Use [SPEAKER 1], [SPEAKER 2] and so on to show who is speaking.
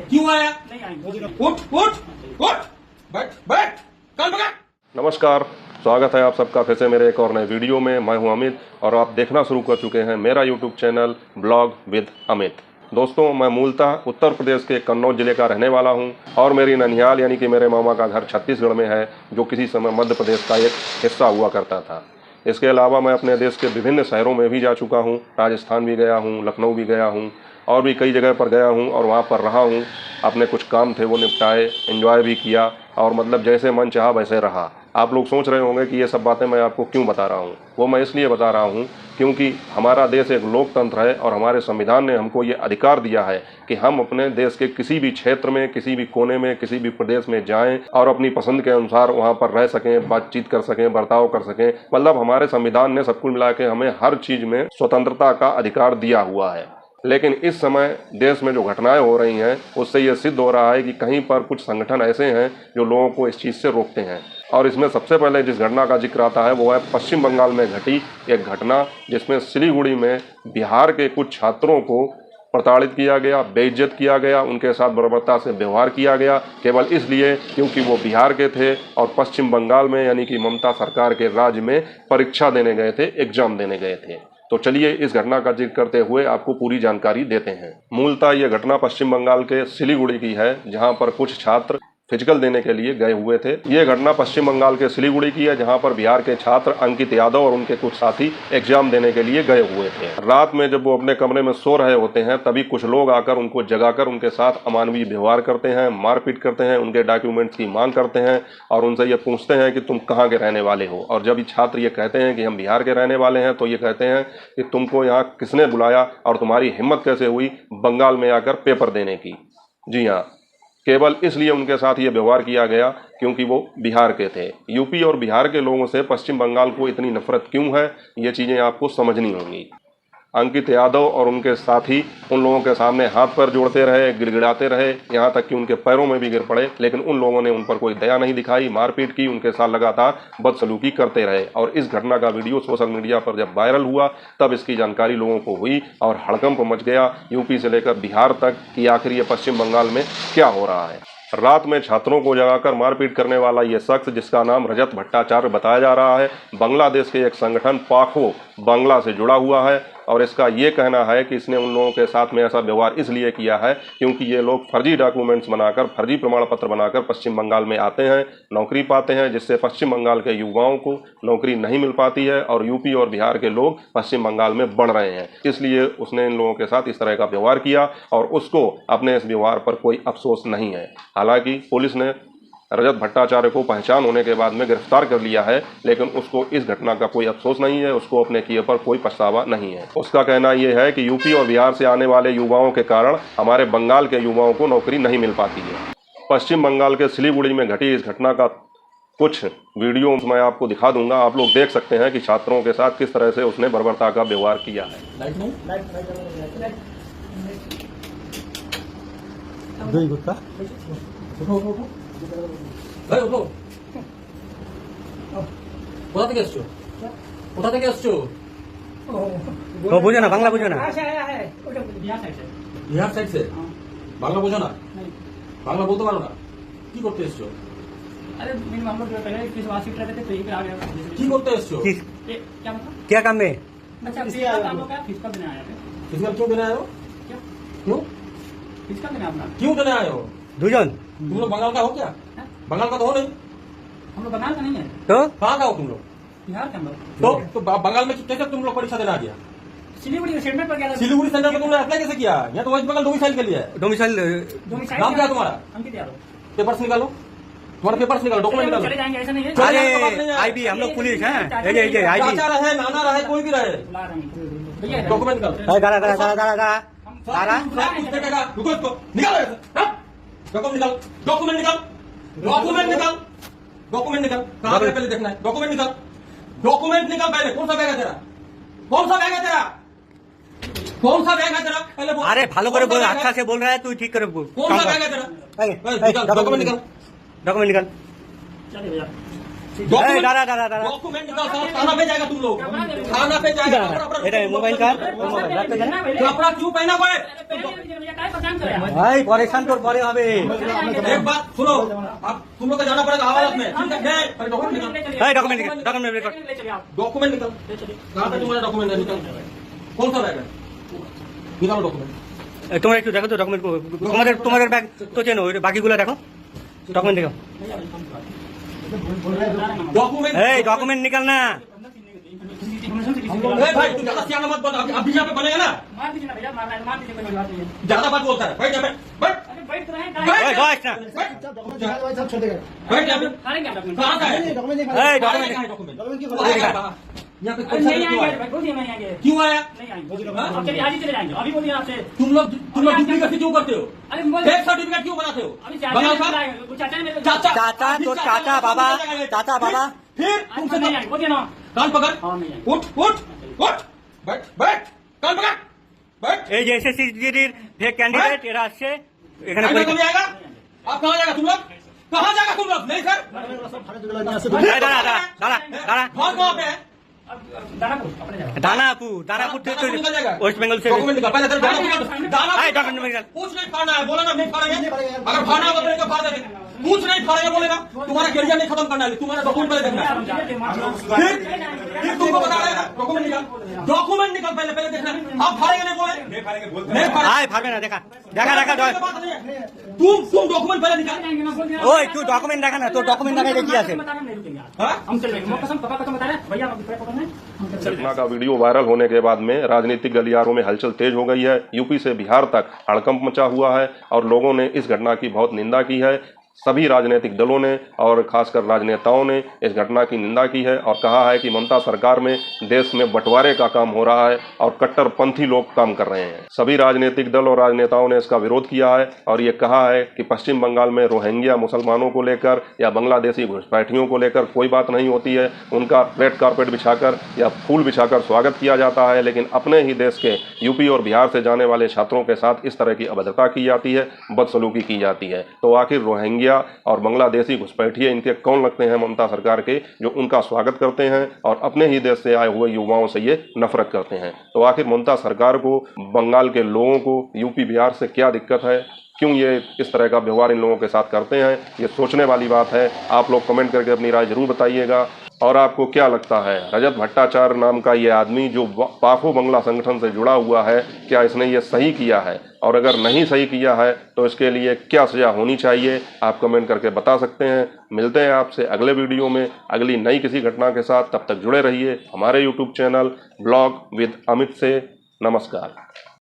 [SPEAKER 1] क्यों आया? उठ उठ उठ, बैठ बैठ, कल बगा।
[SPEAKER 2] नमस्कार, स्वागत है आप सबका फिर से मेरे एक और नए वीडियो में। मैं हूं अमित और आप देखना शुरू कर चुके हैं मेरा YouTube channel blog with Amit. दोस्तों, मैं मूलतः उत्तर प्रदेश के कन्नौज जिले का रहने वाला हूं और मेरी ननिहाल यानी कि मेरे मामा का घर छत्तीसगढ़ में है, जो किसी समय मध्य प्रदेश का एक हिस्सा हुआ करता था। इसके अलावा मैं अपने देश के विभिन्न शहरों में भी जा चुका हूं, राजस्थान भी गया हूं, लखनऊ भी गया हूं और भी कई जगह पर गया हूं और वहां पर रहा हूं। अपने कुछ काम थे वो निपटाए, एंजॉय भी किया और मतलब जैसे मन चाहा वैसे रहा। आप लोग सोच रहे होंगे कि ये सब बातें मैं आपको क्यों बता रहा हूँ। वो मैं इसलिए बता रहा हूँ क्योंकि हमारा देश एक लोकतंत्र है और हमारे संविधान ने हमको ये अधिकार दिया है कि हम अपने देश के किसी भी क्षेत्र में, किसी भी कोने में, किसी भी प्रदेश में जाएं और अपनी पसंद के अनुसार वहाँ पर रह सकें, बातचीत कर सकें, बर्ताव कर सकें। मतलब हमारे संविधान ने सब कुछ मिला के हमें हर चीज़ में स्वतंत्रता का अधिकार दिया हुआ है। लेकिन इस समय देश में जो घटनाएं हो रही हैं उससे ये सिद्ध हो रहा है कि कहीं पर कुछ संगठन ऐसे हैं जो लोगों को इस चीज़ से रोकते हैं। और इसमें सबसे पहले जिस घटना का जिक्र आता है वो है पश्चिम बंगाल में घटी एक घटना, जिसमें सिलीगुड़ी में बिहार के कुछ छात्रों को प्रताड़ित किया गया, बेइज्जत किया गया, उनके साथ बर्बरता से व्यवहार किया गया, केवल इसलिए क्योंकि वो बिहार के थे और पश्चिम बंगाल में यानी कि ममता सरकार के राज्य में परीक्षा देने गए थे, एग्जाम देने गए थे। तो चलिए इस घटना का जिक्र करते हुए आपको पूरी जानकारी देते हैं। मूलतः ये घटना पश्चिम बंगाल के सिलीगुड़ी की है, जहां पर कुछ छात्र फिजिकल देने के लिए गए हुए थे। ये घटना पश्चिम बंगाल के सिलीगुड़ी की है, जहां पर बिहार के छात्र अंकित यादव और उनके कुछ साथी एग्जाम देने के लिए गए हुए थे। रात में जब वो अपने कमरे में सो रहे होते हैं तभी कुछ लोग आकर उनको जगाकर उनके साथ अमानवीय व्यवहार करते हैं, मारपीट करते हैं, उनके डॉक्यूमेंट्स की मांग करते हैं और उनसे ये पूछते हैं कि तुम कहाँ के रहने वाले हो। और जब ये छात्र ये कहते हैं कि हम बिहार के रहने वाले हैं तो ये कहते हैं कि तुमको यहाँ किसने बुलाया और तुम्हारी हिम्मत कैसे हुई बंगाल में आकर पेपर देने की। जी हाँ, केवल इसलिए उनके साथ ये व्यवहार किया गया क्योंकि वो बिहार के थे। यूपी और बिहार के लोगों से पश्चिम बंगाल को इतनी नफरत क्यों है, ये चीज़ें आपको समझनी होंगी। अंकित यादव और उनके साथी उन लोगों के सामने हाथ पैर जोड़ते रहे, गिड़गिड़ाते रहे, यहाँ तक कि उनके पैरों में भी गिर पड़े, लेकिन उन लोगों ने उन पर कोई दया नहीं दिखाई, मारपीट की, उनके साथ लगातार बदसलूकी करते रहे। और इस घटना का वीडियो सोशल मीडिया पर जब वायरल हुआ तब इसकी जानकारी लोगों को हुई और हड़कंप मच गया यूपी से लेकर बिहार तक कि आखिर ये पश्चिम बंगाल में क्या हो रहा है। रात में छात्रों को जगाकर मारपीट करने वाला ये शख्स, जिसका नाम रजत भट्टाचार्य बताया जा रहा है, बांग्लादेश के एक संगठन पाखो बांग्ला से जुड़ा हुआ है और इसका ये कहना है कि इसने उन लोगों के साथ में ऐसा व्यवहार इसलिए किया है क्योंकि ये लोग फर्जी डॉक्यूमेंट्स बनाकर, फर्जी प्रमाण पत्र बनाकर पश्चिम बंगाल में आते हैं, नौकरी पाते हैं, जिससे पश्चिम बंगाल के युवाओं को नौकरी नहीं मिल पाती है और यूपी और बिहार के लोग पश्चिम बंगाल में बढ़ रहे हैं। इसलिए उसने इन लोगों के साथ इस तरह का व्यवहार किया और उसको अपने इस व्यवहार पर कोई अफसोस नहीं है। हालांकि पुलिस ने रजत भट्टाचार्य को पहचान होने के बाद में गिरफ्तार कर लिया है, लेकिन उसको इस घटना का कोई अफसोस नहीं है, उसको अपने किए पर कोई पछतावा नहीं है। उसका कहना यह है कि यूपी और बिहार से आने वाले युवाओं के कारण हमारे बंगाल के युवाओं को नौकरी नहीं मिल पाती है। पश्चिम बंगाल के सिलीगुड़ी में घटी इस घटना का कुछ वीडियो मैं आपको दिखा दूंगा, आप लोग देख सकते हैं कि छात्रों के साथ किस तरह से उसने बर्बरता का व्यवहार किया है।
[SPEAKER 1] কোথা থেকে এসছো? কোথা থেকে এসছো?
[SPEAKER 3] तो बुझो ना, बांग्ला बुझो ना।
[SPEAKER 1] बिहार साइड से बांग्ला बोझो ना? बांग्ला बोलते पारो ना? কি করতে এসছো?
[SPEAKER 4] अरे हम लोग पहले किस वासिक रहते थे तो यही पे आ गया।
[SPEAKER 1] কি করতে এসছো?
[SPEAKER 4] क्या मतलब?
[SPEAKER 3] क्या काम में?
[SPEAKER 4] अच्छा फिजिकल हम लोग क्या फिजिकल देने आए थे।
[SPEAKER 1] फिजिकल क्यों देने आए हो? क्यों
[SPEAKER 4] फिजिकल देने अपना
[SPEAKER 1] क्यों देने आए हो?
[SPEAKER 3] दुजन
[SPEAKER 1] तुम लोग बंगाल का हो क्या? बंगाल का तो हो नहीं।
[SPEAKER 4] हम लोग बंगाल का नहीं है,
[SPEAKER 3] तो
[SPEAKER 1] कहाँ का हो तुम लोग?
[SPEAKER 4] बिहार के हम लोग।
[SPEAKER 1] तो बंगाल में कैसे तुम लोग परीक्षा देने आ गया?
[SPEAKER 4] सिलीगुड़ी सेंटर पर गया था।
[SPEAKER 1] सिलीगुड़ी सेंटर पर तुमने अप्लाई कैसे किया? यहाँ तो वेस्ट बंगाल डोमिसाइल के लिए है।
[SPEAKER 3] डोमिसाइल
[SPEAKER 1] नाम क्या तुम्हारा?
[SPEAKER 4] अंकित यादव।
[SPEAKER 1] पेपर्स निकालो, तुम्हारे पेपर्स निकालो, डॉक्यूमेंट निकालो।
[SPEAKER 4] चले जाएंगे ऐसा नहीं है।
[SPEAKER 3] अरे आईबी हम लोग पुलिस हैं, ये आईबी
[SPEAKER 1] चाचा रहे, नाना रहे, कोई भी रहे,
[SPEAKER 4] बुला रहे हैं भैया।
[SPEAKER 1] डॉक्यूमेंट निकालो।
[SPEAKER 3] गाड़ा गाड़ा गाड़ा गाड़ा गाड़ा गाड़ा
[SPEAKER 1] सब कुछ देखेगा, रुको इसको, निकालो डॉक्यूमेंट निकाल, डॉक्यूमेंट निकाल, डॉक्यूमेंट निकाल, डॉक्यूमेंट निकाल। कहाँ पे पहले देखना है? डॉक्यूमेंट निकाल, डॉक्यूमेंट निकाल पहले। कौन सा बैग है तेरा? कौन सा बैग है तेरा? कौन सा बैग है तेरा? पहले बोल।
[SPEAKER 3] अरे भालो करे बोल, अच्छा से बोल रहा है तू, ठीक करे बोल।
[SPEAKER 1] कौन सा बैग है तेरा? डॉक्यूमेंट निकाल,
[SPEAKER 3] डॉक्यूमेंट निकाल।
[SPEAKER 4] चलिए भैया।
[SPEAKER 3] दादा दादा दादा
[SPEAKER 1] डॉक्यूमेंट निकाल, साला थाना पे जाएगा तुम लोग, थाना पे जाएगा।
[SPEAKER 3] এটা মোবাইল কার মোবাইল রাখতে দেন
[SPEAKER 1] कपड़ा क्यों पहना हुआ है?
[SPEAKER 3] ভাই পরেশান তোর পরে হবে
[SPEAKER 1] एक बात सुनो, अब तुम लोग को जाना पड़ेगा अदालत में, ठीक है? डॉक्यूमेंट निकाल,
[SPEAKER 3] এই ডকুমেন্ট ডকুমেন্ট রেকর্ড
[SPEAKER 1] डॉक्यूमेंट निकाल। कहाँ पे तुम्हारा डॉक्यूमेंट है? निकाल। कौन सा बैग है? निकालो डॉक्यूमेंट।
[SPEAKER 3] তোমরা একটু দেখো তো ডকুমেন্ট তোমাদের তোমাদের ব্যাগ তো চেনো ওই বাকিগুলো দেখো ডকুমেন্ট দেখো
[SPEAKER 1] डॉक्यूमेंट
[SPEAKER 3] এই ডকুমেন্ট निकाल ना
[SPEAKER 1] भाई तू ज्यादा सियाना मत बोल, अभी यहाँ पे बनेगा ना,
[SPEAKER 4] मार दीजिए ना भैया, मार दीजिए कोई बात नहीं है।
[SPEAKER 1] ज्यादा बात बोलता है। बैठ यहाँ पे, बैठ
[SPEAKER 4] अरे बैठ तो रहे हैं,
[SPEAKER 3] ওই বস না
[SPEAKER 1] बैठ यहाँ पे।
[SPEAKER 4] खाएंगे आप डॉक्यूमेंट।
[SPEAKER 1] कहाँ का है?
[SPEAKER 3] এই ডকুমেন্ট
[SPEAKER 1] डॉक्यूमेंट आएगा बाहर। यहाँ पे पैसा
[SPEAKER 4] नहीं
[SPEAKER 1] क्यों
[SPEAKER 4] आएंगे
[SPEAKER 1] आया?
[SPEAKER 4] भाई, बोलिए नहीं आएंगे,
[SPEAKER 1] क्यों आया?
[SPEAKER 4] नहीं आएंगे। अब चलिए आज ही चले जाएंगे, अभी बोलिए आपसे।
[SPEAKER 1] तुम लोग डुप्लीकेट क्यों करते हो?
[SPEAKER 4] अरे बोल
[SPEAKER 1] फेक सर्टिफिकेट क्यों बनाते हो?
[SPEAKER 4] अभी
[SPEAKER 1] बना
[SPEAKER 4] चाचा
[SPEAKER 1] साहब?
[SPEAKER 4] ने वो चाचा ने मेरे को
[SPEAKER 1] चाचा
[SPEAKER 3] चाचा तो चाचा बाबा चाचा बाबा
[SPEAKER 1] फिर
[SPEAKER 4] आज
[SPEAKER 1] तुमसे
[SPEAKER 4] नहीं आएंगे, बोलिए ना।
[SPEAKER 1] कान पकड़,
[SPEAKER 4] हाँ, नहीं आएंगे।
[SPEAKER 1] उठ उठ उठ, बैठ बैठ, कान पकड़, बैठ।
[SPEAKER 3] এই যে এসএসসি জিডির ফেক ক্যান্ডিডেট এরা আসছে এখানে
[SPEAKER 1] आएगा तुम जाएगा? आप कहाँ जाएगा तुम लोग? कहाँ जाएगा तुम लोग? नहीं सर,
[SPEAKER 3] এই দাঁড়া দাঁড়া দাঁড়া দাঁড়া
[SPEAKER 4] अब
[SPEAKER 1] भाग कहाँ पे है?
[SPEAKER 4] दानापुर अपने जगह।
[SPEAKER 3] दानापुर
[SPEAKER 1] दानापुर निकल जाएगा।
[SPEAKER 3] वेस्ट बंगाल से
[SPEAKER 1] डॉक्यूमेंट निकाल, पहले तेरे
[SPEAKER 3] हाय,
[SPEAKER 1] दानापुर
[SPEAKER 3] डॉक्यूमेंट निकाल।
[SPEAKER 1] कुछ नहीं फाड़ना है, बोला ना नहीं फाड़ेंगे। अगर फाड़ना होगा तो इनको फाड़ देंगे। कुछ नहीं फाड़ेंगे बोलेगा, तुम्हारा करियर नहीं खत्म करना है, तुम्हारा डॉक्यूमेंट पहले देखना है। फिर तुमको बता रहेगा, डॉक्यूमेंट निकाल, डॉक्यूमेंट निकाल, पहले पहले देखना है। आप फाड़ेंगे नहीं बोले, नहीं फाड़ेंगे,
[SPEAKER 3] আয় পারবে না দেখা দেখা দেখা
[SPEAKER 1] बात नहीं है। तुम डॉक्यूमेंट पहले निकाल।
[SPEAKER 3] ওই তুই ডকুমেন্ট দেখা না তোর ডকুমেंट দেখাই কি আছে
[SPEAKER 1] हाँ?
[SPEAKER 4] हम चल रहे हैं, कसम पापा कसम बता रहे हैं, भैया हम दूसरे पकड़ रहे हैं, हम चल रहे हैं।
[SPEAKER 2] घटना का वीडियो वायरल होने के बाद में राजनीतिक गलियारों में हलचल तेज हो गई है। यूपी से बिहार तक हड़कंप मचा हुआ है और लोगों ने इस घटना की बहुत निंदा की है। सभी राजनीतिक दलों ने और खासकर राजनेताओं ने इस घटना की निंदा की है और कहा है कि ममता सरकार में देश में बंटवारे का काम हो रहा है और कट्टरपंथी लोग काम कर रहे हैं। सभी राजनीतिक दल और राजनेताओं ने इसका विरोध किया है और ये कहा है कि पश्चिम बंगाल में रोहिंग्या मुसलमानों को लेकर या बांग्लादेशी घुसपैठियों को लेकर कोई बात नहीं होती है। उनका रेड कारपेट बिछाकर या फूल बिछाकर स्वागत किया जाता है, लेकिन अपने ही देश के यूपी और बिहार से जाने वाले छात्रों के साथ इस तरह की अभद्रता की जाती है, बदसलूकी की जाती है। तो आखिर रोहिंग्या और बांग्लादेशी घुसपैठिए इनके कौन लगते हैं ममता सरकार के, जो उनका स्वागत करते हैं और अपने ही देश से आए हुए युवाओं से ये नफरत करते हैं। तो आखिर ममता सरकार को, बंगाल के लोगों को यूपी बिहार से क्या दिक्कत है, क्यों ये इस तरह का व्यवहार इन लोगों के साथ करते हैं, ये सोचने वाली बात है। आप लोग कमेंट करके अपनी राय जरूर बताइएगा। और आपको क्या लगता है, रजत भट्टाचार्य नाम का ये आदमी जो पाखो बंगला संगठन से जुड़ा हुआ है, क्या इसने ये सही किया है? और अगर नहीं सही किया है तो इसके लिए क्या सजा होनी चाहिए, आप कमेंट करके बता सकते हैं। मिलते हैं आपसे अगले वीडियो में अगली नई किसी घटना के साथ। तब तक जुड़े रहिए हमारे YouTube channel blog with Amit से। नमस्कार।